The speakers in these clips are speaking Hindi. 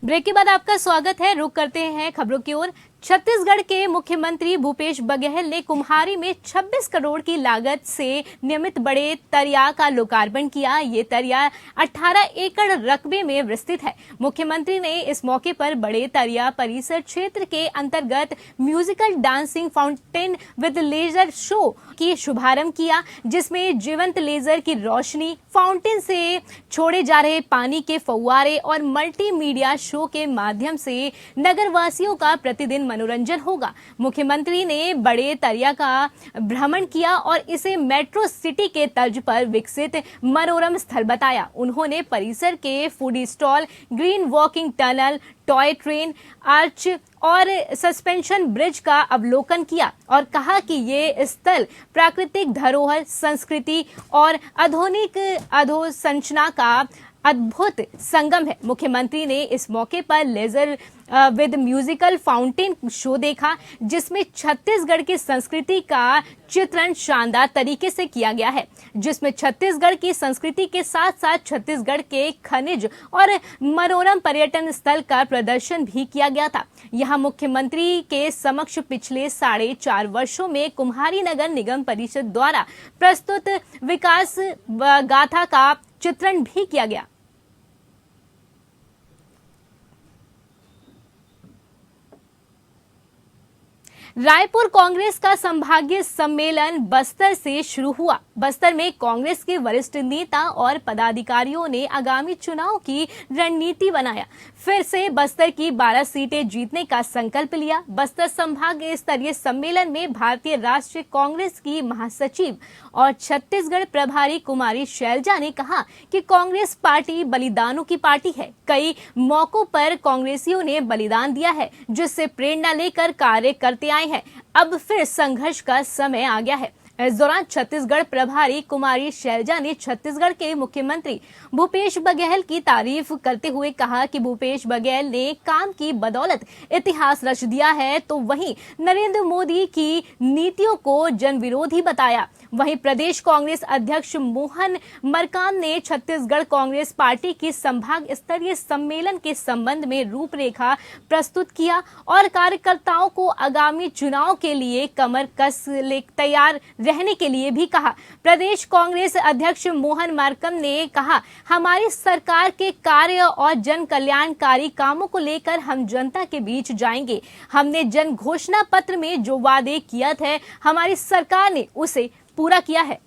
ब्रेक के बाद आपका स्वागत है। रुक करते हैं खबरों की ओर। छत्तीसगढ़ के मुख्यमंत्री भूपेश बघेल ने कुम्हारी में 26 करोड़ की लागत से निर्मित बड़े तरिया का लोकार्पण किया। ये तरिया 18 एकड़ रकबे में विस्तृत है। मुख्यमंत्री ने इस मौके पर बड़े तरिया परिसर क्षेत्र के अंतर्गत musical dancing fountain with laser show की शुभारंभ किया, जिसमें जीवंत लेजर की रोशनी, फाउंटेन से छोड़े जा रहे पानी के फव्वारे और मल्टीमीडिया शो के माध्यम से नगरवासियों का प्रतिदिन मनोरंजन होगा। मुख्यमंत्री ने बड़े तरिया का भ्रमण किया और इसे मेट्रो सिटी के तर्ज पर विकसित मनोरम स्थल बताया। उन्होंने परिसर के foodie stall, green walking tunnel, toy train, arch और सस्पेंशन ब्रिज का अवलोकन किया और कहा कि ये स्थल प्राकृतिक धरोहर, संस्कृति और आधुनिक अधोसंरचना का अद्भुत संगम है। मुख्यमंत्री ने इस मौके पर laser with musical fountain show देखा, जिसमें छत्तीसगढ़ की संस्कृति का चित्रण शानदार तरीके से किया गया है, जिसमें छत्तीसगढ़ की संस्कृति के साथ साथ छत्तीसगढ़ के खनिज और मनोरम पर्यटन स्थल का प्रदर्शन भी किया गया था। यहाँ मुख्यमंत्री के समक्ष पिछले 4.5 वर्षों में कुम्हारी नगर निगम परिषद द्वारा प्रस्तुत विकास गाथा का चित्रण भी किया गया। रायपुर कांग्रेस का संभागीय सम्मेलन बस्तर से शुरू हुआ। बस्तर में कांग्रेस के वरिष्ठ नेता और पदाधिकारियों ने आगामी चुनाव की रणनीति बनाया। फिर से बस्तर की 12 सीटें जीतने का संकल्प लिया। बस्तर संभाग स्तरीय सम्मेलन में भारतीय राष्ट्रीय कांग्रेस की महासचिव और छत्तीसगढ़ प्रभारी कुमारी शैलजा ने कहा कि कांग्रेस पार्टी बलिदानों की पार्टी है। कई मौकों पर कांग्रेसियों ने बलिदान दिया है, जिससे प्रेरणा लेकर कार्य करते आए हैं। अब फिर संघर्ष का समय आ गया है। इस दौरान छत्तीसगढ़ प्रभारी कुमारी शैलजा ने छत्तीसगढ़ के मुख्यमंत्री भूपेश बघेल की तारीफ करते हुए कहा कि भूपेश बघेल ने काम की बदौलत इतिहास रच दिया है, तो वहीं नरेंद्र मोदी की नीतियों को जनविरोधी बताया। वहीं प्रदेश कांग्रेस अध्यक्ष मोहन मरकाम ने छत्तीसगढ़ कांग्रेस पार्टी की संभाग स्तरीय सम्मेलन के संबंध में रूपरेखा प्रस्तुत किया और कार्यकर्ताओं को आगामी चुनाव के लिए कमर कस तैयार रहने के लिए भी कहा। प्रदेश कांग्रेस अध्यक्ष मोहन मरकाम ने कहा, हमारी सरकार के कार्य और जन कल्याणकारी कामों को लेकर हम जनता के बीच जाएंगे। हमने जन घोषणा पत्र में जो वादे किया थे, हमारी सरकार ने उसे पूरा किया है।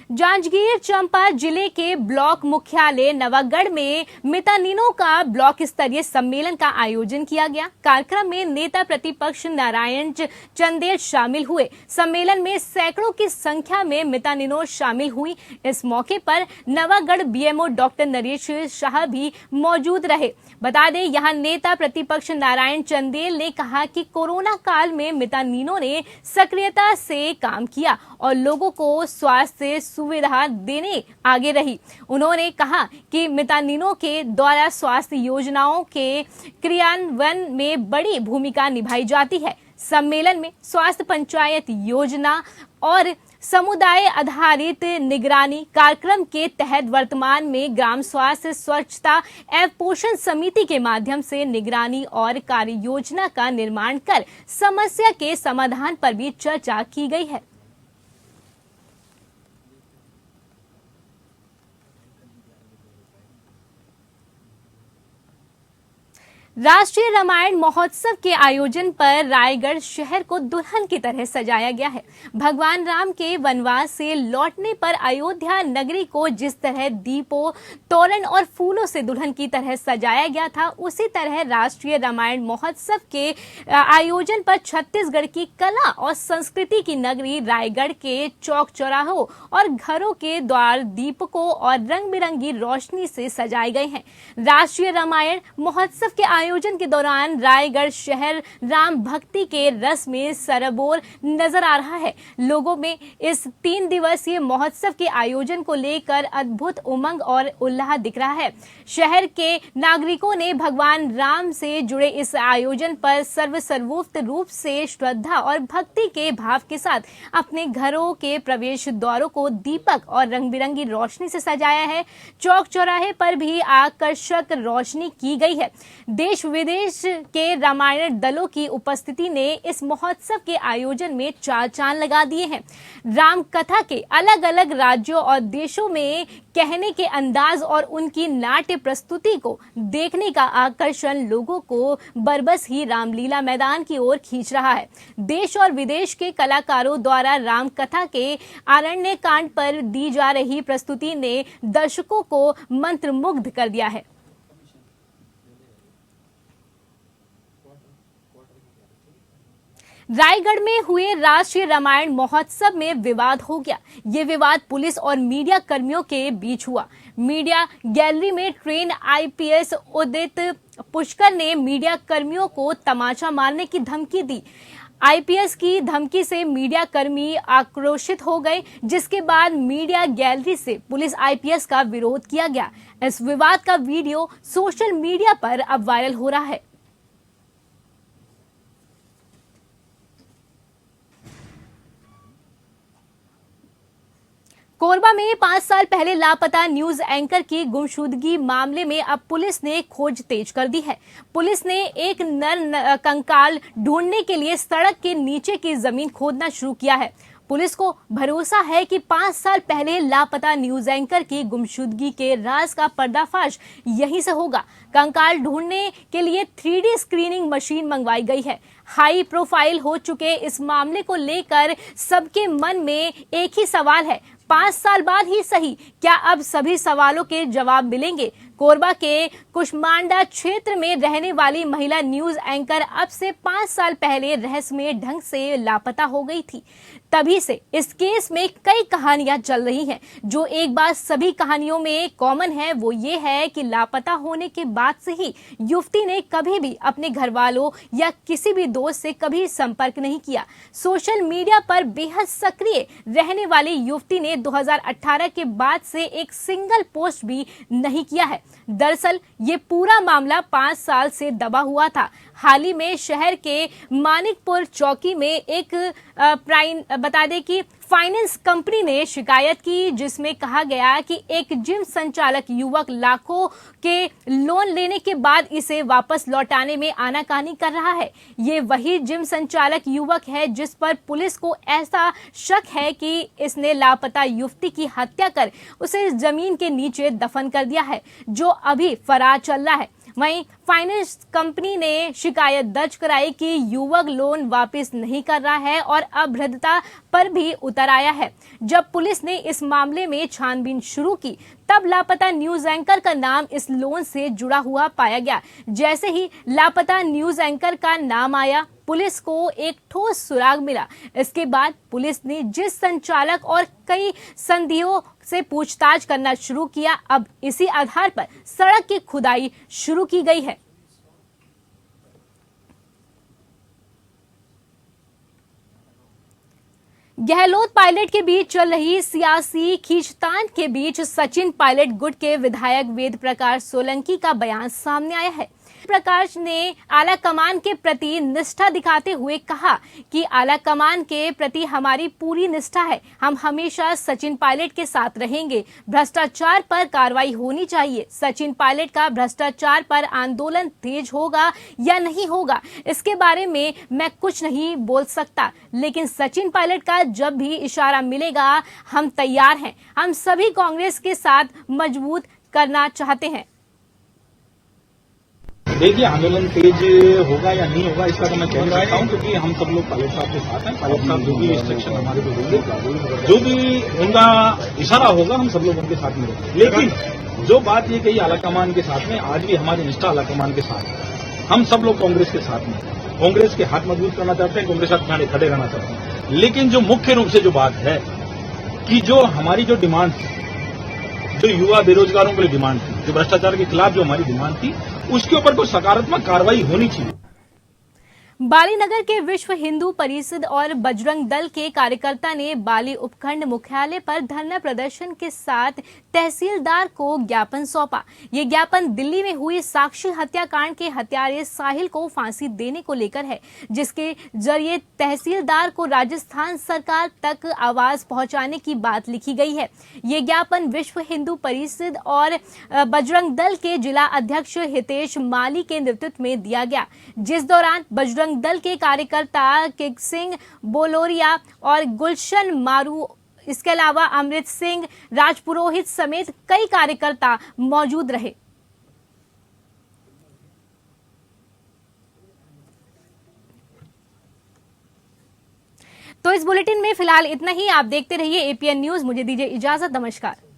जांजगीर चांपा जिले के ब्लॉक मुख्यालय नवागढ़ में मितानिनों का ब्लॉक स्तरीय सम्मेलन का आयोजन किया गया। कार्यक्रम में नेता प्रतिपक्ष नारायण चंदेल शामिल हुए। सम्मेलन में सैकड़ों की संख्या में मितानिनों शामिल हुई। इस मौके पर नवागढ़ बीएमओ डॉक्टर नरेश शाह भी मौजूद रहे। बता दें, यहाँ नेता प्रतिपक्ष नारायण चंदेल ने कहा कि कोरोना काल में मितानिनों ने सक्रियता से काम किया और लोगों को स्वास्थ्य सुविधा देने आगे रही। उन्होंने कहा कि मितानिनों के द्वारा स्वास्थ्य योजनाओं के क्रियान्वयन में बड़ी भूमिका निभाई जाती है। सम्मेलन में स्वास्थ्य पंचायत योजना और समुदाय आधारित निगरानी कार्यक्रम के तहत वर्तमान में ग्राम स्वास्थ्य स्वच्छता एवं पोषण समिति के माध्यम से निगरानी और कार्य योजना का निर्माण कर समस्या के समाधान पर भी चर्चा की गई है। राष्ट्रीय रामायण महोत्सव के आयोजन पर रायगढ़ शहर को दुल्हन की तरह सजाया गया है। भगवान राम के वनवास से लौटने पर अयोध्या नगरी को जिस तरह दीपों, तोरण और फूलों से दुल्हन की तरह सजाया गया था, उसी तरह राष्ट्रीय रामायण महोत्सव के आयोजन पर छत्तीसगढ़ की कला और संस्कृति की नगरी रायगढ़ के चौक चौराहों और घरों के द्वार दीपकों और रंग बिरंगी रोशनी से सजाए गए हैं। राष्ट्रीय रामायण महोत्सव के आयोजन के दौरान रायगढ़ शहर राम भक्ति के रस में सरबोर नजर आ रहा है। लोगों में इस 3 दिवसीय महोत्सव के आयोजन को लेकर अद्भुत उमंग और उल्लास दिख रहा है। शहर के नागरिकों ने भगवान राम से जुड़े इस आयोजन पर सर्वोत्तम रूप से श्रद्धा और भक्ति के भाव के साथ अपने घरों के प्रवेश द्वारों को दीपक और रंग बिरंगी रोशनी से सजाया है। चौक चौराहे पर भी आकर्षक रोशनी की गई है। देश विदेश के रामायण दलों की उपस्थिति ने इस महोत्सव के आयोजन में चार चांद लगा दिए हैं। राम कथा के अलग अलग राज्यों और देशों में कहने के अंदाज और उनकी नाट्य प्रस्तुति को देखने का आकर्षण लोगों को बरबस ही रामलीला मैदान की ओर खींच रहा है। देश और विदेश के कलाकारों द्वारा राम कथा के आरण्य कांड पर दी जा रही प्रस्तुति ने दर्शकों को मंत्रमुग्ध कर दिया है। रायगढ़ में हुए राष्ट्रीय रामायण महोत्सव में विवाद हो गया। ये विवाद पुलिस और मीडिया कर्मियों के बीच हुआ। मीडिया गैलरी में ट्रेन आईपीएस उदित पुष्कर ने मीडिया कर्मियों को तमाचा मारने की धमकी दी। आईपीएस की धमकी से मीडिया कर्मी आक्रोशित हो गए, जिसके बाद मीडिया गैलरी से पुलिस आईपीएस का विरोध किया गया। इस विवाद का वीडियो सोशल मीडिया पर अब वायरल हो रहा है। कोरबा में 5 साल पहले लापता न्यूज एंकर की गुमशुदगी मामले में अब पुलिस ने खोज तेज कर दी है। पुलिस ने एक नर कंकाल ढूंढने के लिए सड़क के नीचे की जमीन खोदना शुरू किया है। पुलिस को भरोसा है कि 5 साल पहले लापता न्यूज एंकर की गुमशुदगी के राज का पर्दाफाश यहीं से होगा। कंकाल ढूंढने के लिए 3D स्क्रीनिंग मशीन मंगवाई गई है। हाई प्रोफाइल हो चुके इस मामले को लेकर सबके मन में एक ही सवाल है, 5 साल बाद ही सही, क्या अब सभी सवालों के जवाब मिलेंगे? कोरबा के कुशमांडा क्षेत्र में रहने वाली महिला न्यूज एंकर अब से 5 साल पहले रहस्यमय ढंग से लापता हो गई थी। तभी से इस केस में कई कहानियां चल रही हैं। जो एक बात सभी कहानियों में कॉमन है वो ये है कि लापता होने के बाद से ही युवती ने कभी भी अपने घर वालों या किसी भी दोस्त से कभी संपर्क नहीं किया। सोशल मीडिया पर बेहद सक्रिय रहने वाली युवती ने 2018 के बाद से एक सिंगल पोस्ट भी नहीं किया है। दरअसल ये पूरा मामला 5 साल से दबा हुआ था। हाल ही में शहर के मानिकपुर चौकी में एक बता दें कि फाइनेंस कंपनी ने शिकायत की, जिसमें कहा गया कि एक जिम संचालक युवक लाखों के लोन लेने के बाद इसे वापस लौटाने में आनाकानी कर रहा है। ये वही जिम संचालक युवक है जिस पर पुलिस को ऐसा शक है कि इसने लापता युवती की हत्या कर उसे जमीन के नीचे दफन कर दिया है, जो अभी फरार चल रहा है। वहीं फाइनेंस कंपनी ने शिकायत दर्ज कराई कि युवक लोन वापस नहीं कर रहा है और अभद्रता पर भी उतर आया है। जब पुलिस ने इस मामले में छानबीन शुरू की तब लापता न्यूज एंकर का नाम इस लोन से जुड़ा हुआ पाया गया। जैसे ही लापता न्यूज एंकर का नाम आया, पुलिस को एक ठोस सुराग मिला। इसके बाद पुलिस ने जिस संचालक और कई संदिग्धों से पूछताछ करना शुरू किया। अब इसी आधार पर सड़क की खुदाई शुरू की गई है। गहलोत पायलट के बीच चल रही सियासी खींचतान के बीच सचिन पायलट गुट के विधायक वेद प्रकाश सोलंकी का बयान सामने आया है। प्रकाश ने आला कमान के प्रति निष्ठा दिखाते हुए कहा कि आला कमान के प्रति हमारी पूरी निष्ठा है। हम हमेशा सचिन पायलट के साथ रहेंगे। भ्रष्टाचार पर कार्रवाई होनी चाहिए। सचिन पायलट का भ्रष्टाचार पर आंदोलन तेज होगा या नहीं होगा, इसके बारे में मैं कुछ नहीं बोल सकता, लेकिन सचिन पायलट का जब भी इशारा मिलेगा हम तैयार हैं। हम सभी कांग्रेस के साथ मजबूत करना चाहते हैं। देखिए, आंदोलन तेज होगा या नहीं होगा इसका तो मैं कह नहीं सकता हूँ, क्योंकि हम सब लोग पायलट साहब के साथ हैं। पायलट साहब जो भी इंस्ट्रक्शन हमारे को देंगे, जो भी उनका इशारा होगा, हम सब लोग उनके साथ में रहेंगे। लेकिन जो बात ये कही आला कमान के साथ में, आज भी हमारी निष्ठा आला कमान के साथ है। हम सब लोग कांग्रेस के साथ में, कांग्रेस के हाथ मजबूत करना चाहते हैं, कांग्रेस के साथ खड़े रहना चाहते हैं। लेकिन जो मुख्य रूप से जो बात है कि जो हमारी जो डिमांड थी, जो युवा बेरोजगारों के लिए डिमांड थी, जो भ्रष्टाचार के खिलाफ जो हमारी डिमांड थी, उसके ऊपर कोई सकारात्मक कार्रवाई होनी चाहिए। बालीनगर के विश्व हिंदू परिषद और बजरंग दल के कार्यकर्ता ने बाली उपखंड मुख्यालय पर धरना प्रदर्शन के साथ तहसीलदार को ज्ञापन सौंपा। ये ज्ञापन दिल्ली में हुई साक्षी हत्याकांड के हत्यारे साहिल को फांसी देने को लेकर है, जिसके जरिए तहसीलदार को राजस्थान सरकार तक आवाज पहुंचाने की बात लिखी गई है। ये ज्ञापन विश्व हिंदू परिषद और बजरंग दल के जिला अध्यक्ष हितेश माली के नेतृत्व में दिया गया, जिस दौरान बजरंग दल के कार्यकर्ता किक सिंह बोलोरिया और गुलशन मारू, इसके अलावा अमृत सिंह राजपुरोहित समेत कई कार्यकर्ता मौजूद रहे। तो इस बुलेटिन में फिलहाल इतना ही। आप देखते रहिए एपीएन न्यूज। मुझे दीजिए इजाजत। नमस्कार।